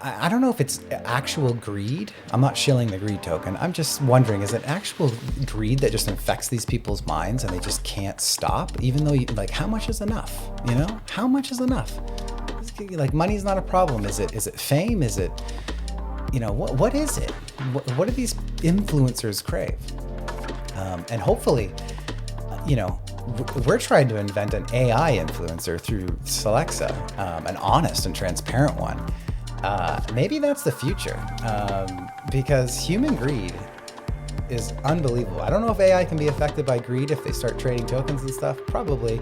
I don't know if it's actual greed. I'm not shilling the greed token. I'm just wondering, is it actual greed that just infects these people's minds and they just can't stop? Even though, like, how much is enough? You know, how much is enough? Like, money's not a problem. Is it fame? Is it, what is it? What do these influencers crave? And hopefully, we're trying to invent an AI influencer through Solexa, an honest and transparent one. Maybe that's the future, because human greed is unbelievable. I don't know if AI can be affected by greed if they start trading tokens and stuff, probably.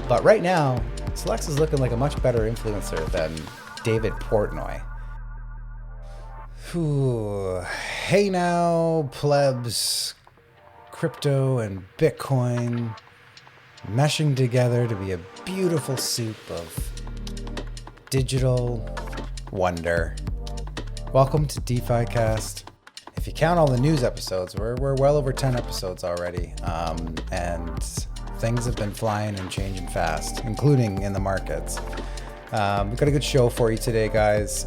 But right now, Solexa is looking like a much better influencer than David Portnoy. Whew. Hey now, plebs. Crypto and Bitcoin meshing together to be a beautiful soup of digital wonder. Welcome to DefiCast. If you count all the news episodes, we're well over 10 episodes already, and things have been flying and changing fast, including in the markets. We've got a good show for you today, guys.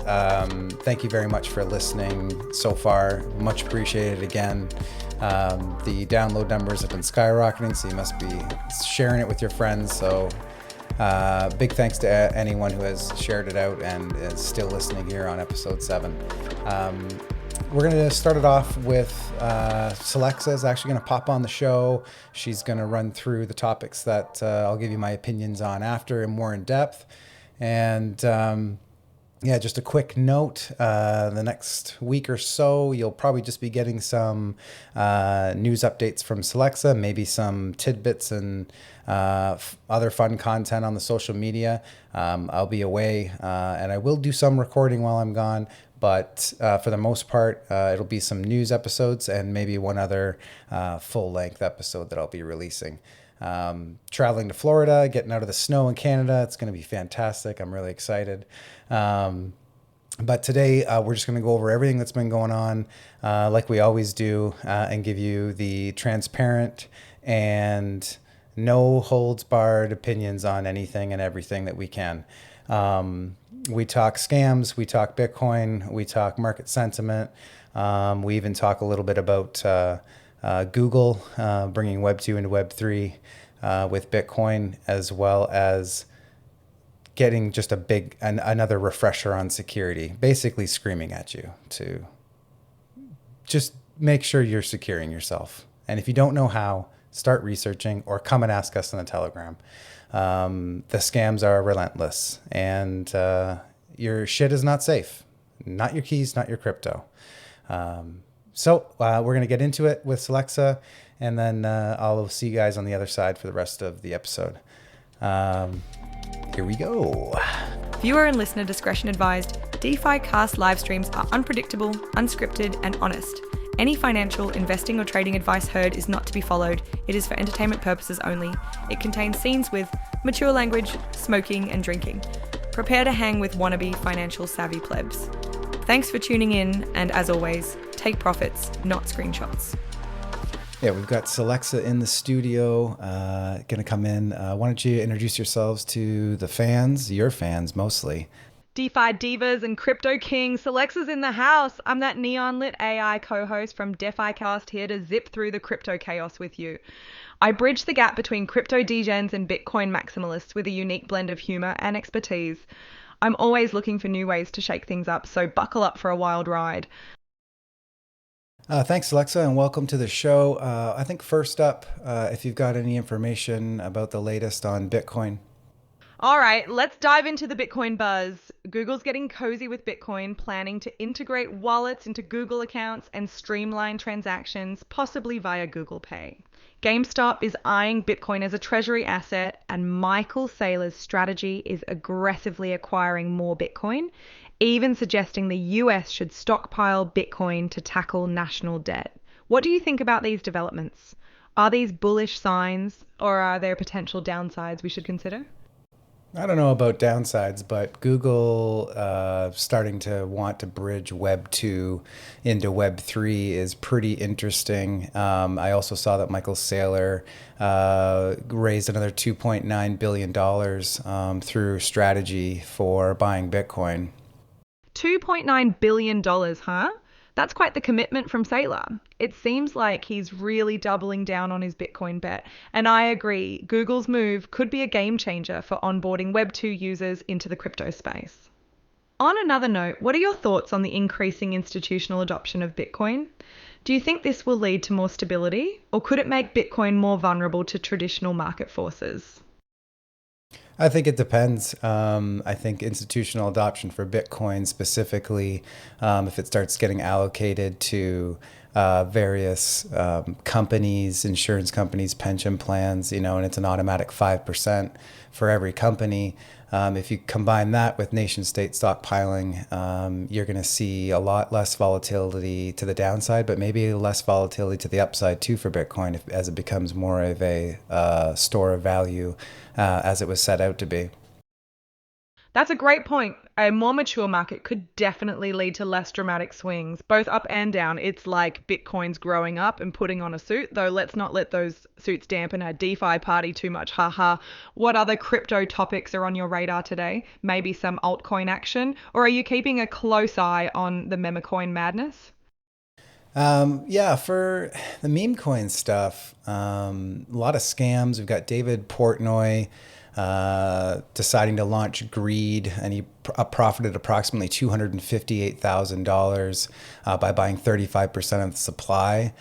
Thank you very much for listening so far. Much appreciated again. The download numbers have been skyrocketing, so you must be sharing it with your friends. So big thanks to anyone who has shared it out and is still listening here on episode 7. We're going to start it off with Solexa is actually going to pop on the show. She's going to run through the topics that I'll give you my opinions on after and more in depth. And just a quick note, the next week or so, you'll probably just be getting some news updates from Solexa, maybe some tidbits and other fun content on the social media. I'll be away, and I will do some recording while I'm gone, but for the most part, it'll be some news episodes and maybe one other full-length episode that I'll be releasing. Traveling to Florida, getting out of the snow in Canada. It's going to be fantastic. I'm really excited. But today we're just going to go over everything that's been going on like we always do and give you the transparent and no holds barred opinions on anything and everything that we can. We talk scams, we talk Bitcoin, we talk market sentiment. We even talk a little bit about Google bringing Web 2 into Web 3 with Bitcoin, as well as getting just another refresher on security, basically screaming at you to just make sure you're securing yourself. And if you don't know how, start researching or come and ask us on the Telegram. The scams are relentless, and your shit is not safe. Not your keys, not your crypto. So we're going to get into it with Solexa, and then I'll see you guys on the other side for the rest of the episode. Here we go. Viewer and listener discretion advised. DefiCast live streams are unpredictable, unscripted, and honest. Any financial, investing, or trading advice heard is not to be followed. It is for entertainment purposes only. It contains scenes with mature language, smoking, and drinking. Prepare to hang with wannabe financial savvy plebs. Thanks for tuning in, and as always, take profits, not screenshots. Yeah, we've got Solexa in the studio, going to come in. Why don't you introduce yourselves to the fans, your fans mostly. DeFi divas and crypto kings, Solexa's in the house. I'm that neon lit AI co-host from DefiCast, here to zip through the crypto chaos with you. I bridge the gap between crypto degens and Bitcoin maximalists with a unique blend of humor and expertise. I'm always looking for new ways to shake things up, so buckle up for a wild ride. Thanks, Alexa, and welcome to the show. I think first up, if you've got any information about the latest on Bitcoin. All right, let's dive into the Bitcoin buzz. Google's getting cozy with Bitcoin, planning to integrate wallets into Google accounts and streamline transactions, possibly via Google Pay. GameStop is eyeing Bitcoin as a treasury asset, and Michael Saylor's strategy is aggressively acquiring more Bitcoin, even suggesting the US should stockpile Bitcoin to tackle national debt. What do you think about these developments? Are these bullish signs, or are there potential downsides we should consider? I don't know about downsides, but Google starting to want to bridge Web 2 into Web 3 is pretty interesting. I also saw that Michael Saylor raised another $2.9 billion through strategy for buying Bitcoin. $2.9 billion, huh? That's quite the commitment from Saylor. It seems like he's really doubling down on his Bitcoin bet. And I agree, Google's move could be a game changer for onboarding Web 2 users into the crypto space. On another note, what are your thoughts on the increasing institutional adoption of Bitcoin? Do you think this will lead to more stability, or could it make Bitcoin more vulnerable to traditional market forces? I think it depends. I think institutional adoption for Bitcoin specifically, if it starts getting allocated to various companies, insurance companies, pension plans, and it's an automatic 5% for every company. If you combine that with nation state stockpiling, you're going to see a lot less volatility to the downside, but maybe less volatility to the upside too for Bitcoin as it becomes more of a store of value as it was set out to be. That's a great point. A more mature market could definitely lead to less dramatic swings, both up and down. It's like Bitcoin's growing up and putting on a suit, though let's not let those suits dampen our DeFi party too much. Haha. What other crypto topics are on your radar today? Maybe some altcoin action? Or are you keeping a close eye on the memecoin madness? Yeah, for the meme coin stuff, a lot of scams. We've got David Portnoy deciding to launch Greed, and he profited approximately $258,000 by buying 35% of the supply.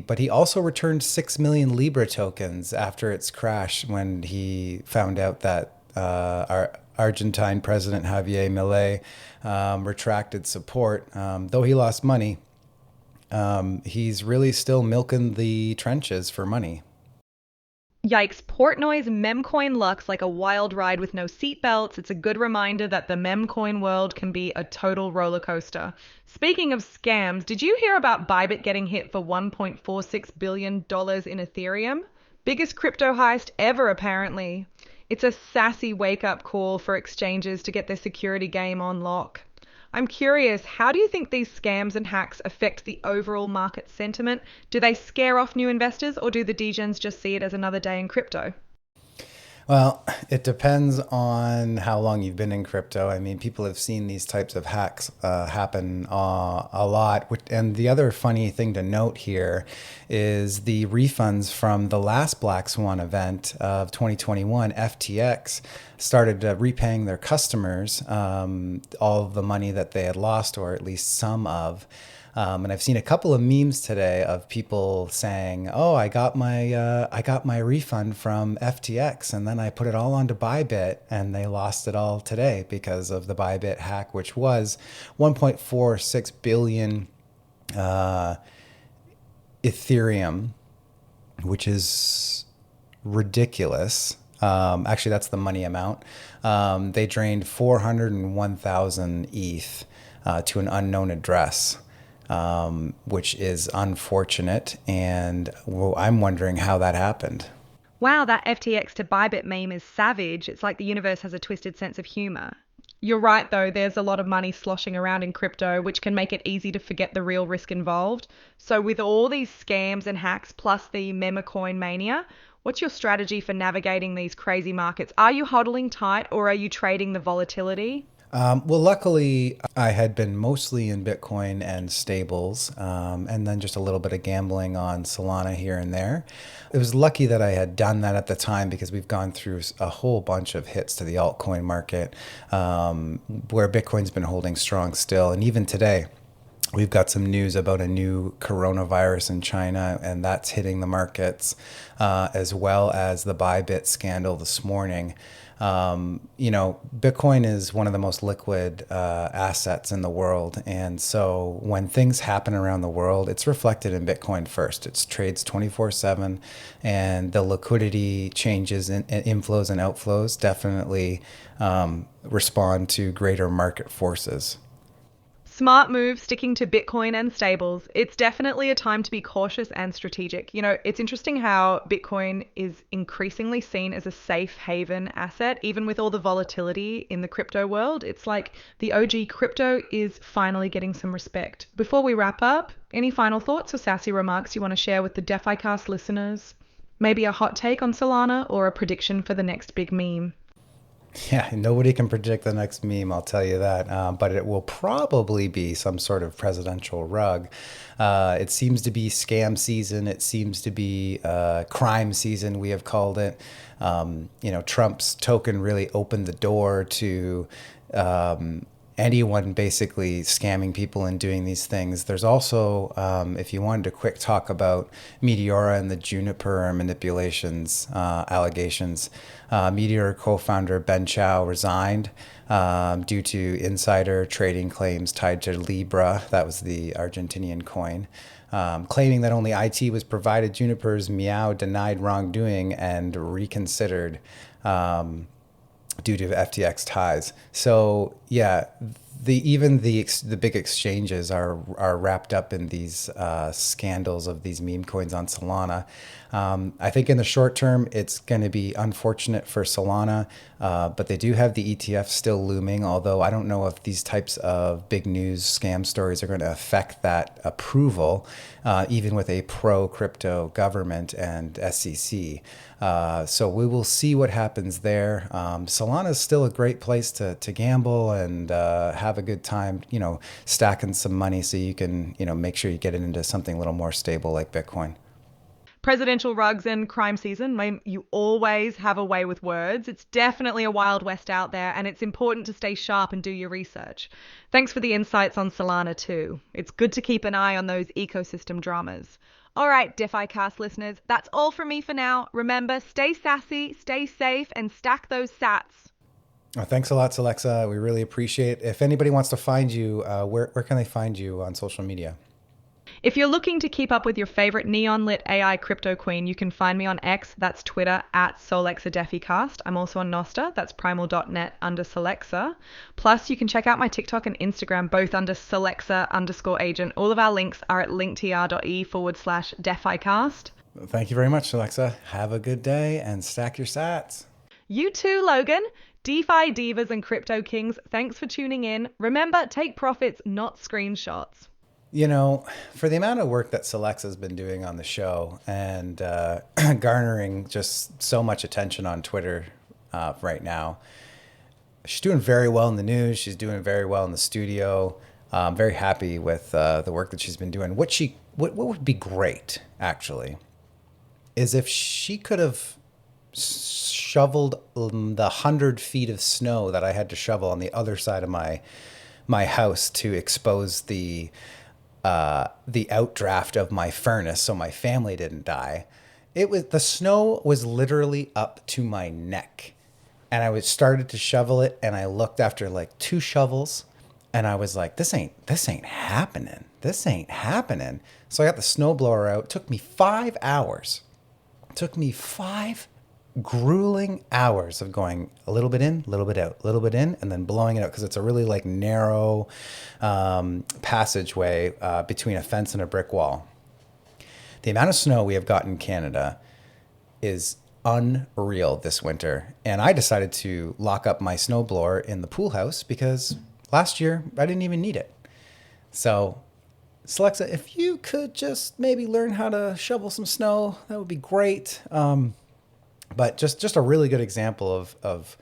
But he also returned 6 million Libra tokens after its crash when he found out that our Argentine President Javier Milei retracted support. Though he lost money, he's really still milking the trenches for money. Yikes, Portnoy's memcoin luck's like a wild ride with no seatbelts. It's a good reminder that the memcoin world can be a total roller coaster. Speaking of scams, did you hear about ByBit getting hit for $1.46 billion in Ethereum? Biggest crypto heist ever, apparently. It's a sassy wake-up call for exchanges to get their security game on lock. I'm curious, how do you think these scams and hacks affect the overall market sentiment? Do they scare off new investors, or do the degens just see it as another day in crypto? Well, it depends on how long you've been in crypto. I mean, people have seen these types of hacks happen a lot. And the other funny thing to note here is the refunds from the last Black Swan event of 2021, FTX started repaying their customers all of the money that they had lost, or at least some of. And I've seen a couple of memes today of people saying, "Oh, I got my refund from FTX, and then I put it all onto ByBit, and they lost it all today because of the ByBit hack, which was 1.46 billion Ethereum, which is ridiculous." Actually, that's the money amount. They drained 401,000 ETH to an unknown address. Which is unfortunate, and I'm wondering how that happened. Wow, that FTX to ByBit meme is savage. It's like the universe has a twisted sense of humor. You're right, though, there's a lot of money sloshing around in crypto, which can make it easy to forget the real risk involved. So with all these scams and hacks, plus the memecoin mania, what's your strategy for navigating these crazy markets? Are you hodling tight, or are you trading the volatility? Well, luckily, I had been mostly in Bitcoin and stables, and then just a little bit of gambling on Solana here and there. It was lucky that I had done that at the time, because we've gone through a whole bunch of hits to the altcoin market, where Bitcoin's been holding strong still. And even today, we've got some news about a new coronavirus in China, and that's hitting the markets, as well as the ByBit scandal this morning. Bitcoin is one of the most liquid assets in the world. And so when things happen around the world, it's reflected in Bitcoin first. It trades 24/7, and the liquidity changes and inflows and outflows definitely respond to greater market forces. Smart move, sticking to Bitcoin and stables. It's definitely a time to be cautious and strategic. It's interesting how Bitcoin is increasingly seen as a safe haven asset, even with all the volatility in the crypto world. It's like the OG crypto is finally getting some respect. Before we wrap up, any final thoughts or sassy remarks you want to share with the DefiCast listeners? Maybe a hot take on Solana, or a prediction for the next big meme? Yeah, nobody can predict the next meme, I'll tell you that. But it will probably be some sort of presidential rug. It seems to be scam season. It seems to be crime season, we have called it. Trump's token really opened the door to anyone basically scamming people and doing these things. There's also, if you wanted a quick talk about Meteora and the Juniper manipulations, allegations, Meteor co-founder Ben Chow resigned due to insider trading claims tied to Libra. That was the Argentinian coin. Claiming that only IT was provided. Juniper's Meow denied wrongdoing and reconsidered. Due to FTX ties. So yeah, the big exchanges are wrapped up in these scandals of these meme coins on Solana. I think in the short term, it's going to be unfortunate for Solana, but they do have the ETF still looming. Although I don't know if these types of big news scam stories are going to affect that approval, even with a pro crypto government and SEC. So we will see what happens there. Solana is still a great place to gamble and have a good time, stacking some money so you can, make sure you get it into something a little more stable like Bitcoin. Presidential rugs and crime season, you always have a way with words. It's definitely a wild west out there, and it's important to stay sharp and do your research. Thanks for the insights on Solana too. It's good to keep an eye on those ecosystem dramas. All right, DefiCast listeners, that's all from me for now. Remember, stay sassy, stay safe, and stack those sats. Thanks a lot, Solexa. We really appreciate it. If anybody wants to find you, where can they find you on social media? If you're looking to keep up with your favorite neon lit AI crypto queen, you can find me on X, that's Twitter, at Solexa DefiCast. I'm also on Nostr, that's primal.net under Solexa. Plus, you can check out my TikTok and Instagram, both under Solexa_agent. All of our links are at linktr.e/DefiCast. Thank you very much, Solexa. Have a good day and stack your sats. You too, Logan. DeFi divas and crypto kings, thanks for tuning in. Remember, take profits, not screenshots. For the amount of work that Solexa has been doing on the show and garnering just so much attention on Twitter right now, she's doing very well in the news. She's doing very well in the studio. I'm very happy with the work that she's been doing. What would be great, actually, is if she could have shoveled the 100 feet of snow that I had to shovel on the other side of my house to expose the outdraft of my furnace so my family didn't die. The snow was literally up to my neck, and I started to shovel it, and I looked after like 2 shovels, and I was like, this ain't happening. This ain't happening. So I got the snowblower out. It took me 5 hours. It took me 5 grueling hours of going a little bit in, a little bit out, a little bit in, and then blowing it out, because it's a really like narrow passageway between a fence and a brick wall. The amount of snow we have got in Canada is unreal this winter, and I decided to lock up my snowblower in the pool house because last year I didn't even need it. So Solexa, if you could just maybe learn how to shovel some snow, that would be great. But just a really good example of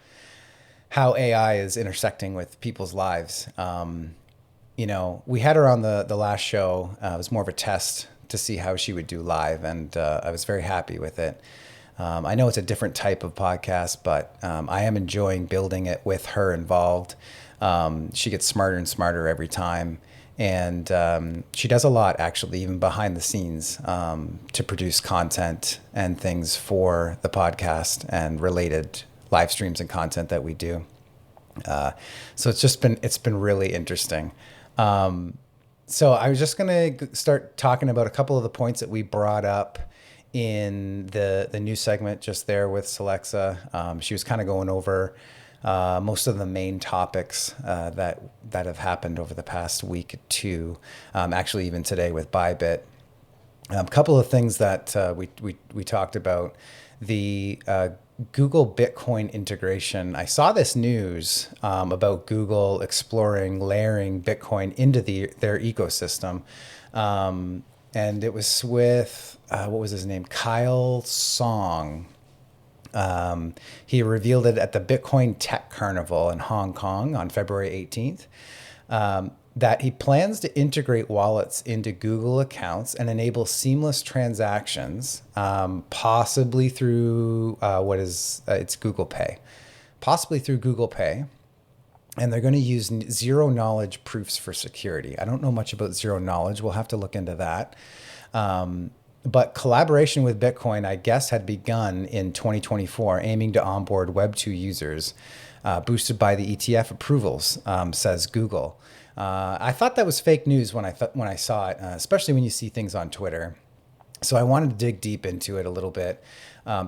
how AI is intersecting with people's lives. We had her on the last show. It was more of a test to see how she would do live, and I was very happy with it. I know it's a different type of podcast, but I am enjoying building it with her involved. She gets smarter and smarter every time. And she does a lot, actually, even behind the scenes, to produce content and things for the podcast and related live streams and content that we do. So it's been really interesting. So I was just going to start talking about a couple of the points that we brought up in the new segment just there with Solexa. She was kind of going over most of the main topics that have happened over the past week or two. Actually, even today with ByBit. A couple of things that we talked about. The Google Bitcoin integration. I saw this news about Google exploring layering Bitcoin into their ecosystem. And it was with, what was his name? Kyle Song. He revealed it at the Bitcoin Tech Carnival in Hong Kong on February 18th. That he plans to integrate wallets into Google accounts and enable seamless transactions, possibly through it's Google Pay, possibly through Google Pay. And they're going to use zero knowledge proofs for security. I don't know much about zero knowledge. We'll have to look into that. But collaboration with Bitcoin, I guess, had begun in 2024, aiming to onboard Web2 users, boosted by the ETF approvals, says Google. I thought that was fake news when I saw it, especially when you see things on Twitter. So I wanted to dig deep into it a little bit,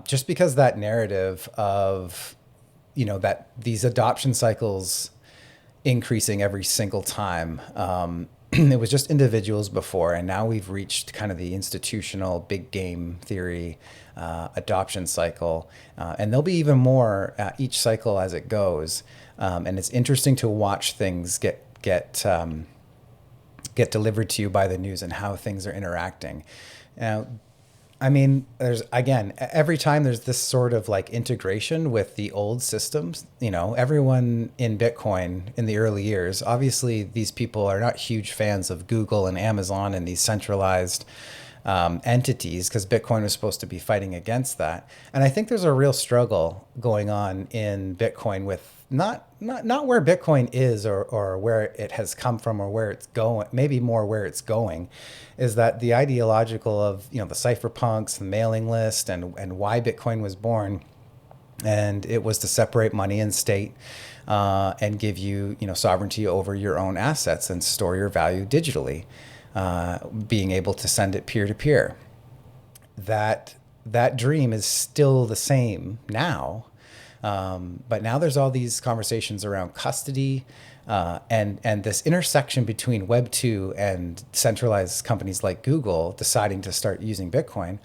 just because that narrative of, that these adoption cycles increasing every single time. It was just individuals before, and now we've reached kind of the institutional big game theory adoption cycle, and there'll be even more each cycle as it goes. And it's interesting to watch things get delivered to you by the news and how things are interacting. Now, I mean, every time there's this sort of like integration with the old systems, everyone in Bitcoin in the early years, obviously these people are not huge fans of Google and Amazon and these centralized entities, because Bitcoin was supposed to be fighting against that. And I think there's a real struggle going on in Bitcoin with not where Bitcoin is or where it has come from or where it's going, maybe more where it's going, is that the ideological of, the cypherpunks, the mailing list, and why Bitcoin was born. And it was to separate money and state, and give you, sovereignty over your own assets and store your value digitally, being able to send it peer to peer. That dream is still the same now. But now there's all these conversations around custody, and this intersection between Web 2 and centralized companies like Google deciding to start using Bitcoin.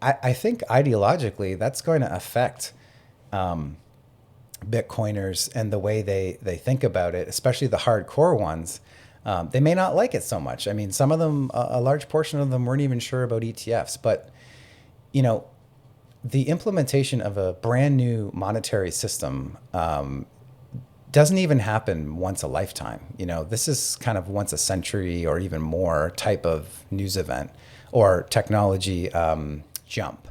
I think ideologically that's going to affect Bitcoiners and the way they think about it, especially the hardcore ones. They may not like it so much. I mean, some of them, a large portion of them weren't even sure about ETFs, but, the implementation of a brand new monetary system doesn't even happen once a lifetime. This is kind of once a century or even more type of news event or technology jump.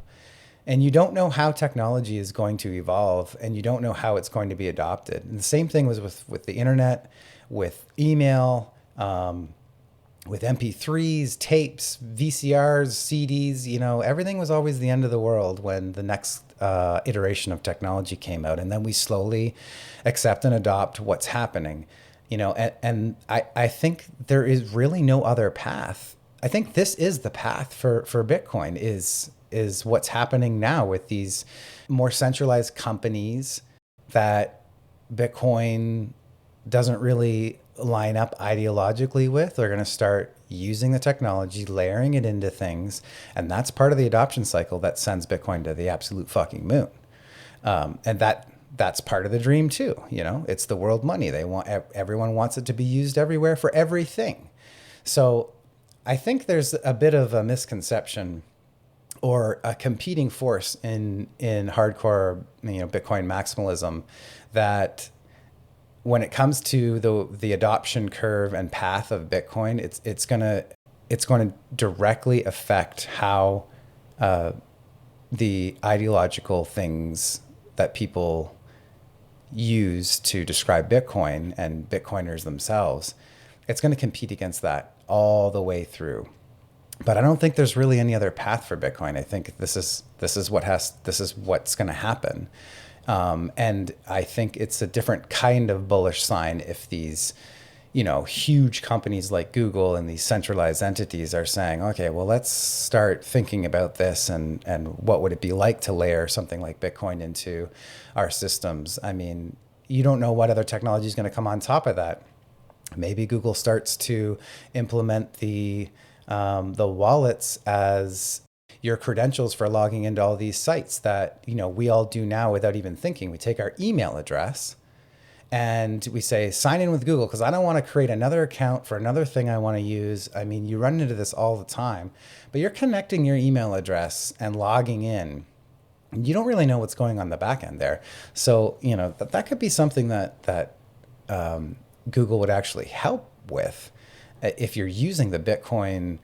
And you don't know how technology is going to evolve, and you don't know how it's going to be adopted. And the same thing was with the internet, with email, with MP3s, tapes, VCRs, CDs. Everything was always the end of the world when the next iteration of technology came out. And then we slowly accept and adopt what's happening, and I think there is really no other path. I think this is the path for Bitcoin is what's happening now with these more centralized companies that Bitcoin doesn't really line up ideologically with. They're going to start using the technology, layering it into things, and that's part of the adoption cycle that sends Bitcoin to the absolute fucking moon. And that's part of the dream too. It's the world money. Everyone wants it to be used everywhere for everything. So I think there's a bit of a misconception or a competing force in hardcore, Bitcoin maximalism, that when it comes to the adoption curve and path of Bitcoin, it's going to directly affect how the ideological things that people use to describe Bitcoin and Bitcoiners themselves, it's going to compete against that all the way through. But I don't think there's really any other path for Bitcoin. I think this is what's going to happen. And I think it's a different kind of bullish sign if these, huge companies like Google and these centralized entities are saying, okay, well, let's start thinking about this and what would it be like to layer something like Bitcoin into our systems. I mean, you don't know what other technology is going to come on top of that. Maybe Google starts to implement the wallets as your credentials for logging into all these sites that, we all do now without even thinking. We take our email address and we say, sign in with Google, because I don't want to create another account for another thing I want to use. I mean, you run into this all the time, but you're connecting your email address and logging in you don't really know what's going on the back end there. So, that could be something that Google would actually help with if you're using the Bitcoin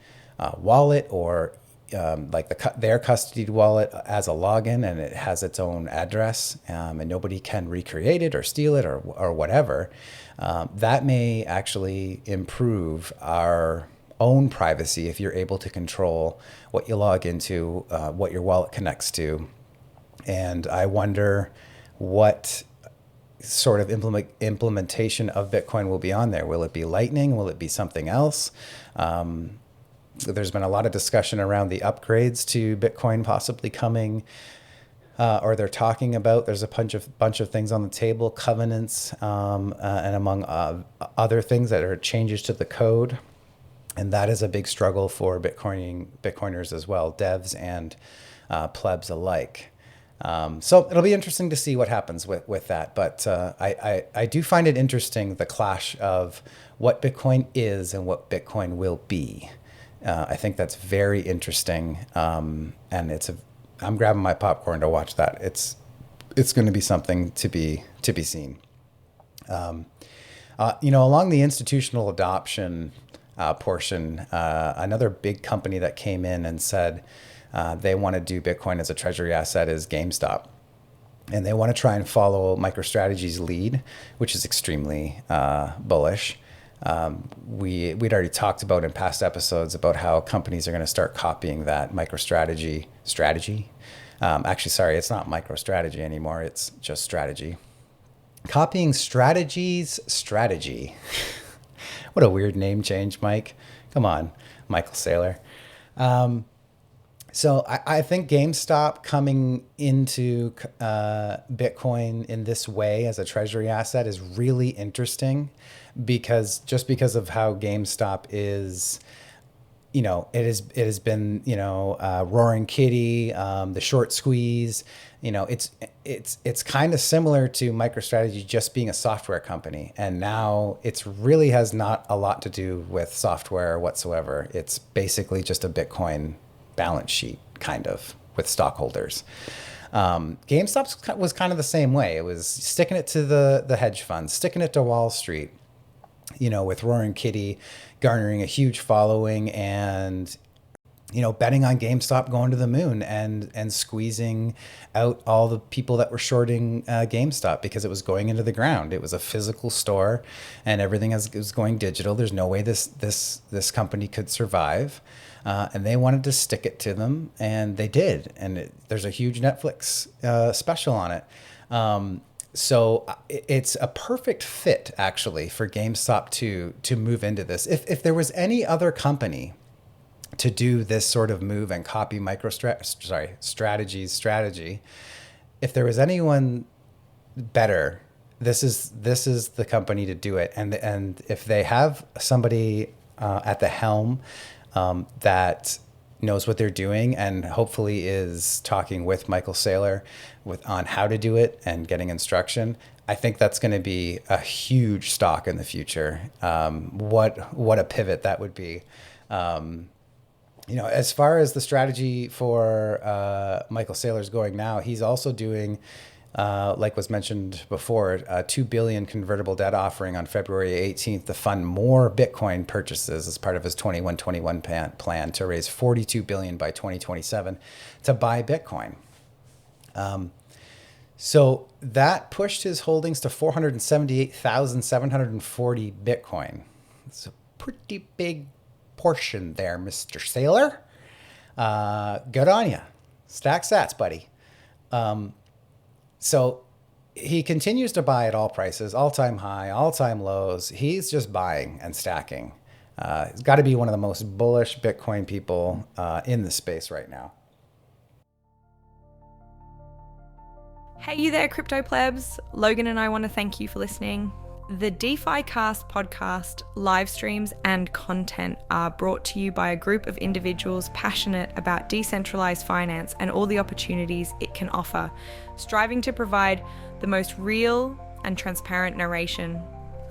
wallet, or like their custodied wallet as a login, and it has its own address, and nobody can recreate it or steal it or whatever. That may actually improve our own privacy if you're able to control what you log into, what your wallet connects to. And I wonder what sort of implementation of Bitcoin will be on there. Will it be Lightning? Will it be something else? There's been a lot of discussion around the upgrades to Bitcoin possibly coming, or they're talking about. There's a bunch of things on the table, covenants, and among other things that are changes to the code. And that is a big struggle for Bitcoiners as well, devs and plebs alike. So it'll be interesting to see what happens with that. But I do find it interesting, the clash of what Bitcoin is and what Bitcoin will be. I think that's very interesting. And I'm grabbing my popcorn to watch that. It's going to be something to be seen. Along the institutional adoption portion, another big company that came in and said they want to do Bitcoin as a treasury asset is GameStop. And they want to try and follow MicroStrategy's lead, which is extremely bullish. We'd already talked about in past episodes about how companies are going to start copying that MicroStrategy strategy. Actually, sorry, it's not MicroStrategy anymore. It's just strategy. Copying Strategy's strategy. What a weird name change, Mike. Come on, Michael Saylor. So I think GameStop coming into Bitcoin in this way as a treasury asset is really interesting, because of how GameStop is, it has been, Roaring Kitty, the short squeeze. It's kind of similar to MicroStrategy just being a software company, and now it's really has not a lot to do with software whatsoever. It's basically just a Bitcoin balance sheet, kind of, with stockholders. GameStop was kind of the same way. It was sticking it to the hedge funds, sticking it to Wall Street, with Roaring Kitty garnering a huge following, and betting on GameStop going to the moon and squeezing out all the people that were shorting GameStop because it was going into the ground. It was a physical store, and everything was going digital. There's no way this company could survive. And they wanted to stick it to them, and they did. And there's a huge Netflix special on it. So it's a perfect fit, actually, for GameStop to move into this. If there was any other company to do this sort of move and copy Strategy's strategy, if there was anyone better, this is the company to do it. And if they have somebody at the helm that knows what they're doing, and hopefully is talking with Michael Saylor on how to do it and getting instruction, I think that's going to be a huge stock in the future. What a pivot that would be. As far as the strategy for Michael Saylor's going now, he's also doing, like was mentioned before, a $2 billion convertible debt offering on February 18th to fund more Bitcoin purchases as part of his 2121 plan to raise $42 billion by 2027 to buy Bitcoin. So that pushed his holdings to 478,740 Bitcoin. It's a pretty big portion there, Mr. Saylor. Good on you. Stack sats, buddy. So he continues to buy at all prices, all-time high, all-time lows. He's just buying and stacking. He's got to be one of the most bullish Bitcoin people in the space right now. Hey you there, crypto plebs. Logan and I want to thank you for listening. The DefiCast podcast, live streams, and content are brought to you by a group of individuals passionate about decentralized finance and all the opportunities it can offer, striving to provide the most real and transparent narration,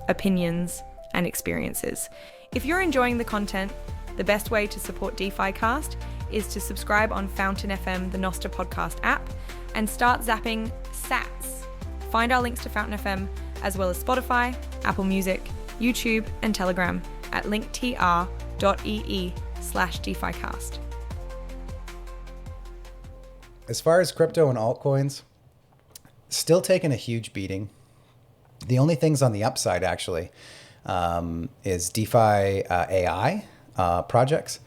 opinions, and experiences. If you're enjoying the content, the best way to support DefiCast is to subscribe on Fountain FM, the Noster podcast app, and start zapping sats. Find our links to Fountain FM, as well as Spotify, Apple Music, YouTube, and Telegram at linktr.ee/DefiCast. As far as crypto and altcoins, still taking a huge beating. The only things on the upside, actually, is DeFi AI projects,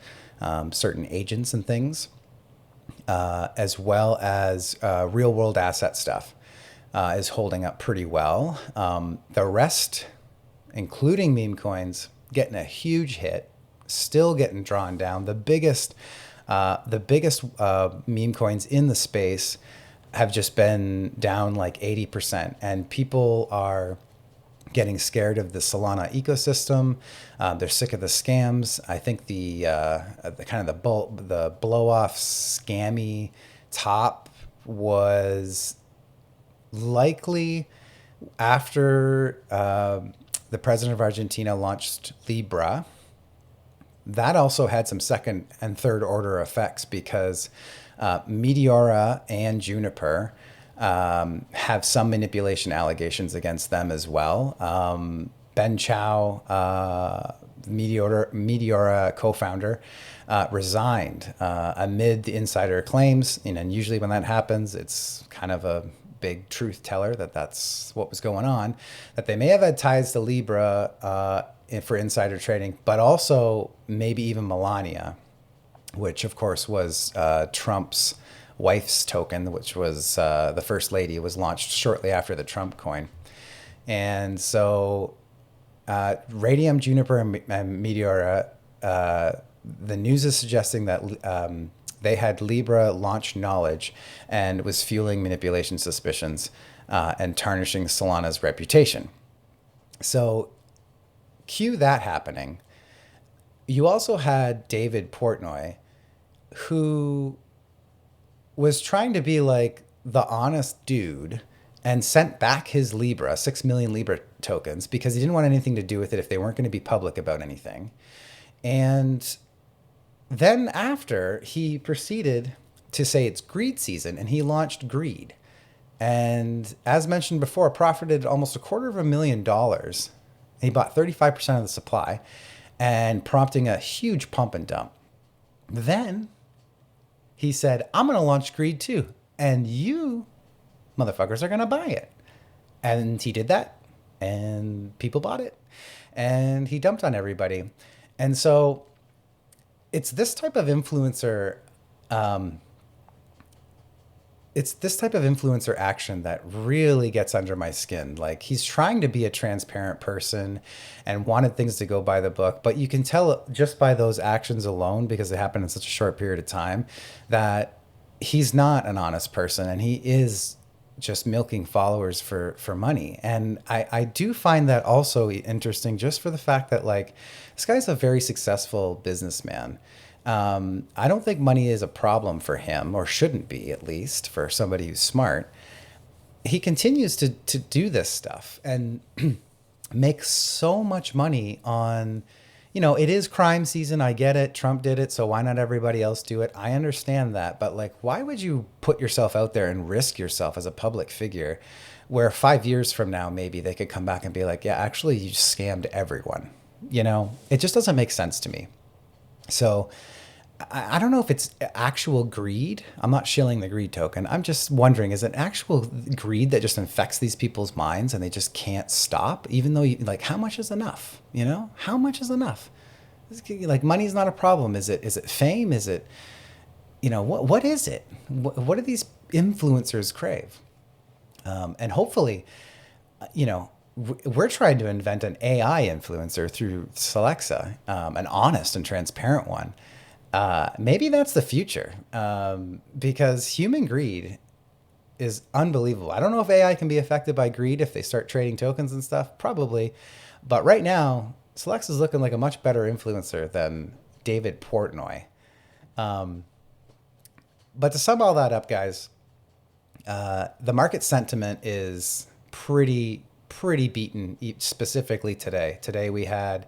certain agents and things, as well as real-world asset stuff is holding up pretty well. The rest, including meme coins, getting a huge hit, still getting drawn down. The biggest meme coins in the space have just been down like 80%, and people are getting scared of the Solana ecosystem. They're sick of the scams. I think the blow off scammy top was likely after the president of Argentina launched Libra. That also had some second and third order effects because Meteora and Juniper have some manipulation allegations against them as well. Ben Chow, Meteora co-founder, resigned amid the insider claims. And usually when that happens, it's kind of a big truth teller that that's what was going on, that they may have had ties to Libra for insider trading, but also maybe even Melania, which of course was Trump's wife's token, which was the first lady, was launched shortly after the Trump coin. And so Radium, Juniper, and Meteora, the news is suggesting that they had Libra launch knowledge and was fueling manipulation suspicions and tarnishing Solana's reputation. So cue that happening. You also had David Portnoy, who was trying to be like the honest dude and sent back his Libra, 6 million Libra tokens, because he didn't want anything to do with it if they weren't going to be public about anything. And then after, he proceeded to say it's greed season, and he launched Greed. And as mentioned before, profited almost $250,000. He bought 35% of the supply, and prompting a huge pump and dump. Then he said, I'm going to launch Greed too, and you motherfuckers are going to buy it. And he did that, and people bought it, and he dumped on everybody. And so it's this type of influencer action that really gets under my skin. Like, he's trying to be a transparent person and wanted things to go by the book, but you can tell just by those actions alone, because they happened in such a short period of time, that he's not an honest person, and he is just milking followers for money. And I do find that also interesting, just for the fact that, like, this guy's a very successful businessman. I don't think money is a problem for him, or shouldn't be, at least for somebody who's smart. He continues to do this stuff and make so much money on, it is crime season. I get it. Trump did it. So why not everybody else do it? I understand that. But, like, why would you put yourself out there and risk yourself as a public figure where 5 years from now, maybe they could come back and be like, yeah, actually you just scammed everyone. It just doesn't make sense to me. So I don't know if it's actual greed. I'm not shilling the greed token. I'm just wondering, is it actual greed that just infects these people's minds and they just can't stop? Even though, how much is enough? How much is enough? Like, money's not a problem. Is it fame? Is it, what is it? What do these influencers crave? And hopefully, we're trying to invent an AI influencer through Solexa, an honest and transparent one. Maybe that's the future, because human greed is unbelievable. I don't know if AI can be affected by greed if they start trading tokens and stuff, probably. But right now, Solexa is looking like a much better influencer than David Portnoy. But to sum all that up, guys, the market sentiment is pretty beaten, specifically today. Today we had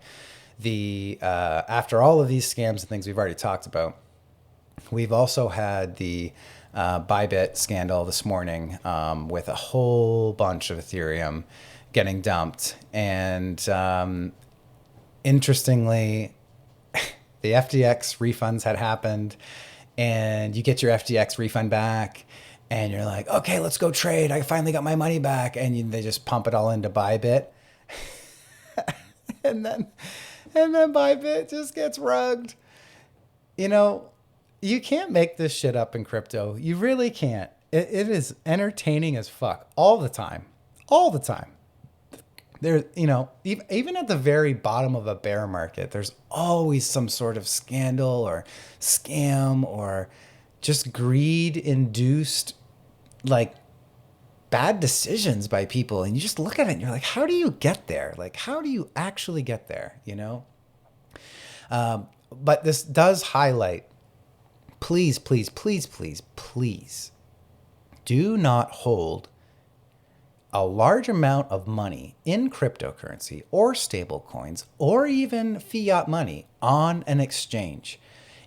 after all of these scams and things we've already talked about, We've also had the ByBit scandal this morning with a whole bunch of Ethereum getting dumped. And interestingly, the FTX refunds had happened, and you get your FTX refund back, and you're like, okay, let's go trade. I finally got my money back. And they just pump it all into ByBit. and then ByBit just gets rugged. You know, you can't make this shit up in crypto. You really can't. It is entertaining as fuck all the time. All the time. There, you know, even at the very bottom of a bear market, there's always some sort of scandal or scam or just greed induced, like, bad decisions by people. And you just look at it and you're like, how do you get there? Like, how do you actually get there? You know? But this does highlight, please, please, please, please, please do not hold a large amount of money in cryptocurrency or stable coins or even fiat money on an exchange.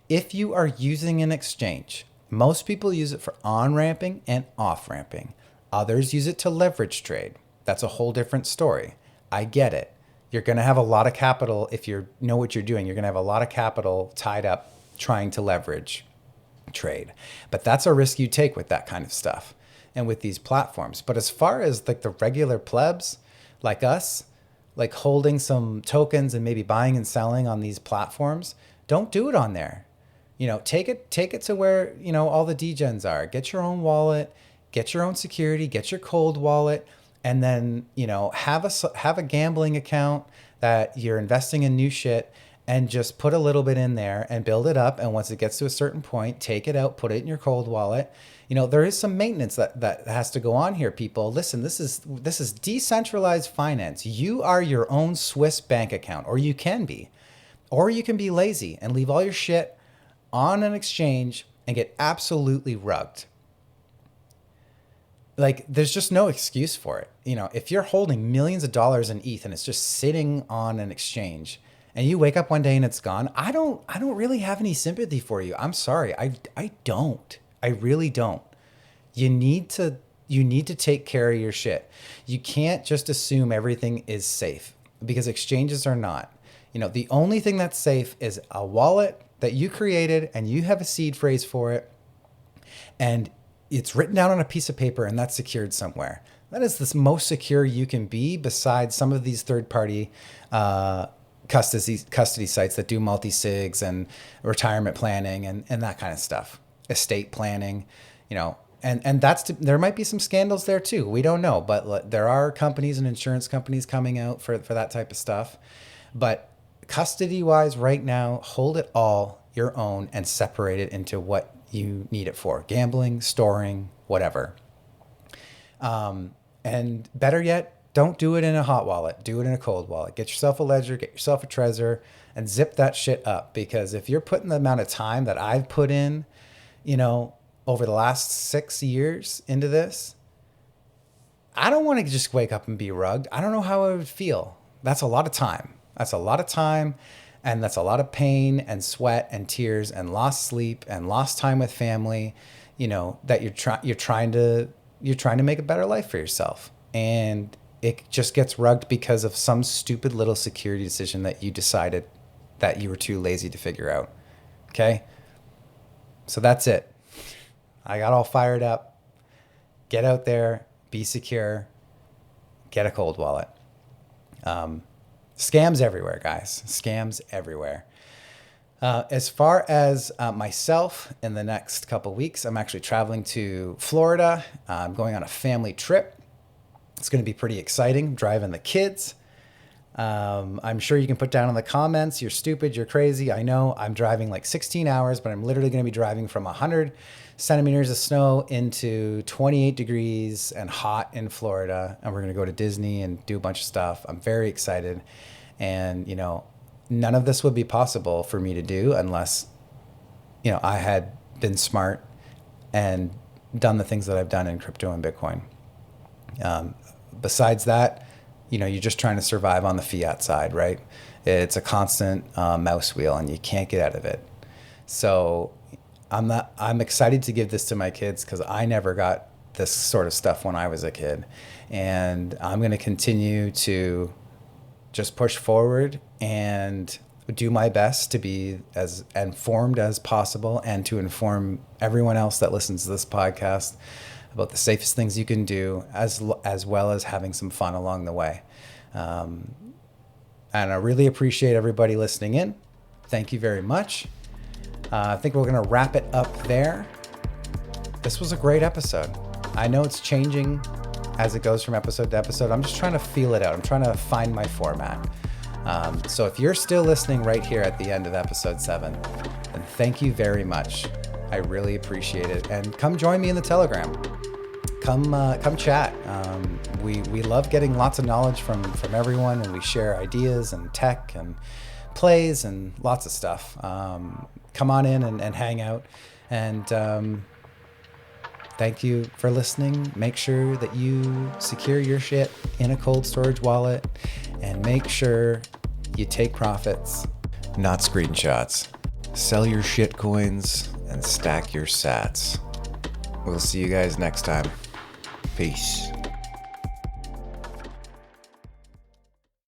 If you are using an exchange, most people use it for on-ramping and off-ramping. Others use it to leverage trade. That's a whole different story. I get it. You're going to have a lot of capital if you know what you're doing. You're going to have a lot of capital tied up trying to leverage trade. But that's a risk you take with that kind of stuff and with these platforms. But as far as like the regular plebs like us, like holding some tokens and maybe buying and selling on these platforms, don't do it on there. You know, take it to where, you know, all the degens are. Get your own wallet, get your own security, get your cold wallet, and then, you know, have a gambling account that you're investing in new shit, and just put a little bit in there and build it up. And once it gets to a certain point, take it out, put it in your cold wallet. You know, there is some maintenance that has to go on here, people. Listen, this is decentralized finance. You are your own Swiss bank account, or you can be. Or you can be lazy and leave all your shit on an exchange and get absolutely rugged. Like, there's just no excuse for it. You know, if you're holding millions of dollars in ETH and it's just sitting on an exchange, and you wake up one day and it's gone, I don't really have any sympathy for you. I'm sorry. I don't. I really don't. You need to take care of your shit. You can't just assume everything is safe, because exchanges are not. You know, the only thing that's safe is a wallet that you created and you have a seed phrase for it, and it's written down on a piece of paper and that's secured somewhere. That is the most secure you can be, besides some of these third-party custody sites that do multi-sigs and retirement planning and that kind of stuff, estate planning, you know, and there might be some scandals there too. We don't know, but there are companies and insurance companies coming out for that type of stuff. But custody wise right now, hold it all your own and separate it into what you need it for: gambling, storing, whatever. And better yet, don't do it in a hot wallet. Do it in a cold wallet. Get yourself a ledger, get yourself a Trezor, and zip that shit up. Because if you're putting the amount of time that I've put in, you know, over the last 6 years into this, I don't want to just wake up and be rugged. I don't know how I would feel. That's a lot of time. That's a lot of time, and that's a lot of pain and sweat and tears and lost sleep and lost time with family, you know, that you're trying to make a better life for yourself. And it just gets rugged because of some stupid little security decision that you decided that you were too lazy to figure out. Okay? So that's it. I got all fired up. Get out there, be secure, get a cold wallet. Scams everywhere, guys. Scams everywhere. As far as myself, in the next couple weeks, I'm actually traveling to Florida. I'm going on a family trip. It's going to be pretty exciting, driving the kids. I'm sure you can put down in the comments, you're stupid, you're crazy. I know I'm driving like 16 hours, but I'm literally going to be driving from 100 centimeters of snow into 28 degrees and hot in Florida. And we're going to go to Disney and do a bunch of stuff. I'm very excited. And, you know, none of this would be possible for me to do unless, you know, I had been smart and done the things that I've done in crypto and Bitcoin. Besides that, you know, you're just trying to survive on the fiat side, right? It's a constant mouse wheel and you can't get out of it. So I'm excited to give this to my kids because I never got this sort of stuff when I was a kid. And I'm going to continue to just push forward and do my best to be as informed as possible and to inform everyone else that listens to this podcast about the safest things you can do, as well as having some fun along the way. And I really appreciate everybody listening in. Thank you very much. I think we're going to wrap it up there. This was a great episode. I know it's changing as it goes from episode to episode. I'm just trying to feel it out. I'm trying to find my format. So if you're still listening right here at the end of episode 7, then thank you very much. I really appreciate it. And come join me in the Telegram. Come chat. We love getting lots of knowledge from everyone, and we share ideas and tech and plays and lots of stuff. Come on in and hang out. And thank you for listening. Make sure that you secure your shit in a cold storage wallet, and make sure you take profits, not screenshots. Sell your shit coins and stack your sats. We'll see you guys next time. Peace.